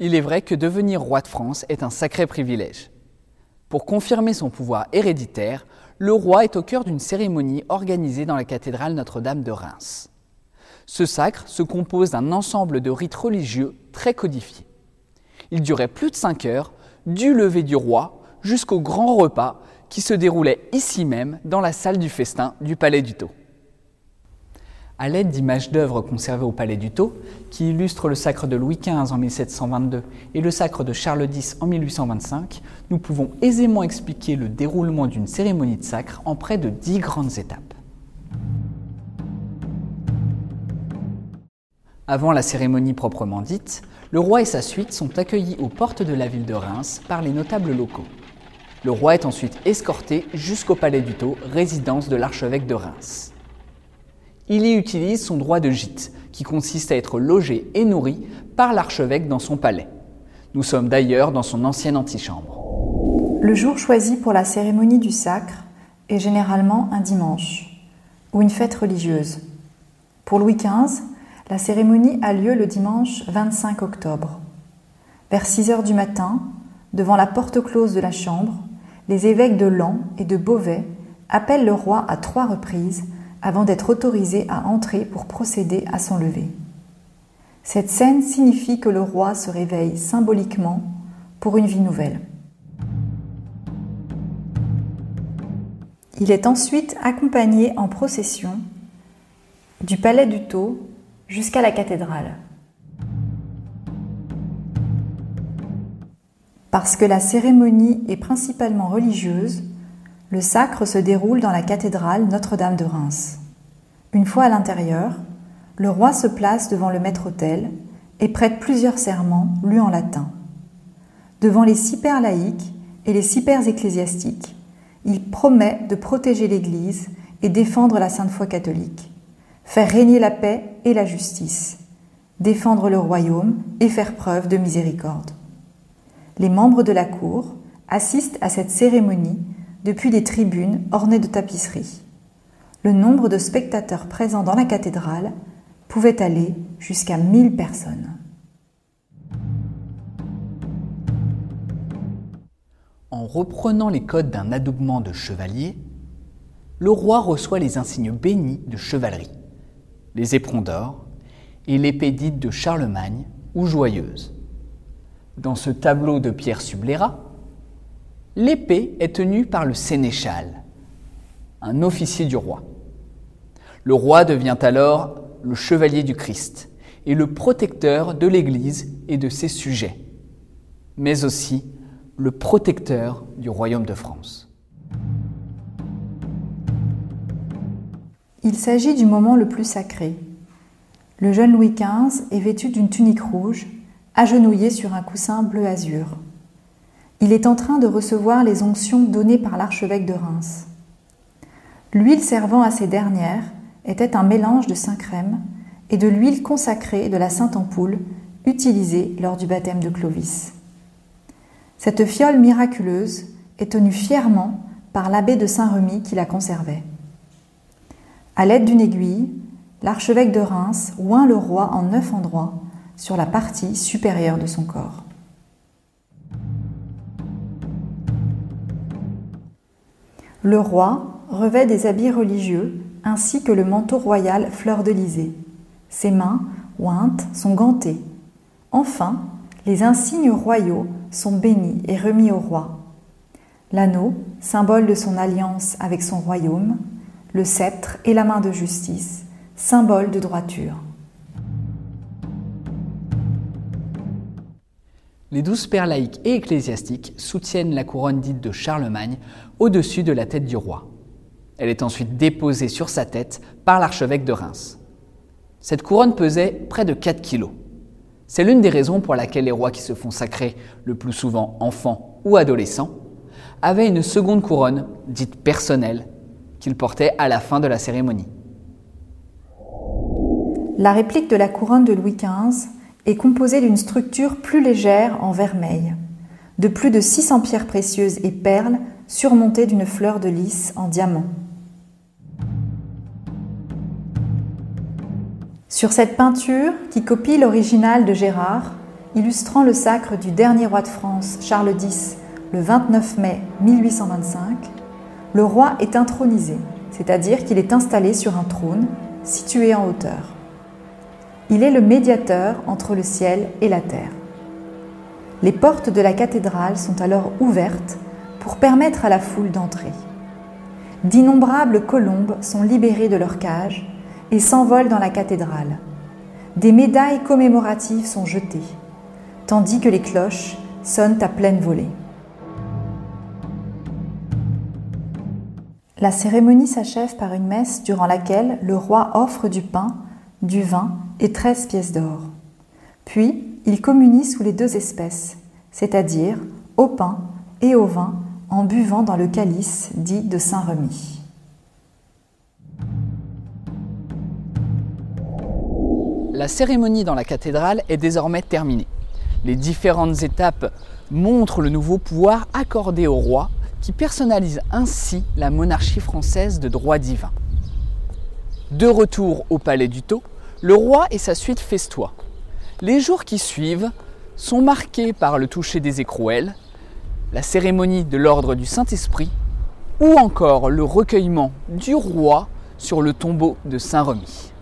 Il est vrai que devenir roi de France est un sacré privilège. Pour confirmer son pouvoir héréditaire, le roi est au cœur d'une cérémonie organisée dans la cathédrale Notre-Dame de Reims. Ce sacre se compose d'un ensemble de rites religieux très codifiés. Il durait plus de 5 heures, du lever du roi jusqu'au grand repas qui se déroulait ici même dans la salle du festin du Palais du Thau. À l'aide d'images d'œuvres conservées au Palais du Thau, qui illustrent le sacre de Louis XV en 1722 et le sacre de Charles X en 1825, nous pouvons aisément expliquer le déroulement d'une cérémonie de sacre en près de 10 grandes étapes. Avant la cérémonie proprement dite, le roi et sa suite sont accueillis aux portes de la ville de Reims par les notables locaux. Le roi est ensuite escorté jusqu'au Palais du Thau, résidence de l'archevêque de Reims. Il y utilise son droit de gîte, qui consiste à être logé et nourri par l'archevêque dans son palais. Nous sommes d'ailleurs dans son ancienne antichambre. Le jour choisi pour la cérémonie du sacre est généralement un dimanche, ou une fête religieuse. Pour Louis XV, la cérémonie a lieu le dimanche 25 octobre. Vers 6 heures du matin, devant la porte close de la chambre, les évêques de Laon et de Beauvais appellent le roi à 3 reprises avant d'être autorisé à entrer pour procéder à son lever. Cette scène signifie que le roi se réveille symboliquement pour une vie nouvelle. Il est ensuite accompagné en procession du Palais du Thau jusqu'à la cathédrale. Parce que la cérémonie est principalement religieuse, le sacre se déroule dans la cathédrale Notre-Dame de Reims. Une fois à l'intérieur, le roi se place devant le maître-autel et prête plusieurs serments lus en latin. Devant les 6 pairs laïcs et les 6 pairs ecclésiastiques, il promet de protéger l'Église et défendre la sainte foi catholique, faire régner la paix et la justice, défendre le royaume et faire preuve de miséricorde. Les membres de la cour assistent à cette cérémonie depuis des tribunes ornées de tapisseries. Le nombre de spectateurs présents dans la cathédrale pouvait aller jusqu'à 1000 personnes. En reprenant les codes d'un adoubement de chevalier, le roi reçoit les insignes bénis de chevalerie, les éperons d'or et l'épée dite de Charlemagne ou joyeuse. Dans ce tableau de Pierre Sublérat, l'épée est tenue par le sénéchal, un officier du roi. Le roi devient alors le chevalier du Christ et le protecteur de l'Église et de ses sujets, mais aussi le protecteur du royaume de France. Il s'agit du moment le plus sacré. Le jeune Louis XV est vêtu d'une tunique rouge, agenouillé sur un coussin bleu azur. Il est en train de recevoir les onctions données par l'archevêque de Reims. L'huile servant à ces dernières était un mélange de Saint-Crème et de l'huile consacrée de la Sainte Ampoule utilisée lors du baptême de Clovis. Cette fiole miraculeuse est tenue fièrement par l'abbé de Saint-Remy qui la conservait. À l'aide d'une aiguille, l'archevêque de Reims oint le roi en 9 endroits sur la partie supérieure de son corps. Le roi revêt des habits religieux ainsi que le manteau royal fleur-de-lysée. Ses mains, ointes, sont gantées. Enfin, les insignes royaux sont bénis et remis au roi. L'anneau, symbole de son alliance avec son royaume, le sceptre et la main de justice, symbole de droiture. Les 12 pairs laïcs et ecclésiastiques soutiennent la couronne dite de Charlemagne au-dessus de la tête du roi. Elle est ensuite déposée sur sa tête par l'archevêque de Reims. Cette couronne pesait près de 4 kilos. C'est l'une des raisons pour laquelle les rois qui se font sacrer, le plus souvent enfants ou adolescents, avaient une seconde couronne, dite personnelle, qu'ils portaient à la fin de la cérémonie. La réplique de la couronne de Louis XV est composée d'une structure plus légère en vermeil, de plus de 600 pierres précieuses et perles surmontées d'une fleur de lys en diamant. Sur cette peinture, qui copie l'original de Gérard, illustrant le sacre du dernier roi de France, Charles X, le 29 mai 1825, le roi est intronisé, c'est-à-dire qu'il est installé sur un trône situé en hauteur. Il est le médiateur entre le ciel et la terre. Les portes de la cathédrale sont alors ouvertes pour permettre à la foule d'entrer. D'innombrables colombes sont libérées de leur cage et s'envolent dans la cathédrale. Des médailles commémoratives sont jetées, tandis que les cloches sonnent à pleine volée. La cérémonie s'achève par une messe durant laquelle le roi offre du pain, du vin et 13 pièces d'or. Puis, il communie sous les deux espèces, c'est-à-dire au pain et au vin, en buvant dans le calice dit de Saint-Remi. La cérémonie dans la cathédrale est désormais terminée. Les différentes étapes montrent le nouveau pouvoir accordé au roi, qui personnalise ainsi la monarchie française de droit divin. De retour au palais du Thau, le roi et sa suite festoient. Les jours qui suivent sont marqués par le toucher des écrouelles, la cérémonie de l'ordre du Saint-Esprit ou encore le recueillement du roi sur le tombeau de Saint-Remi.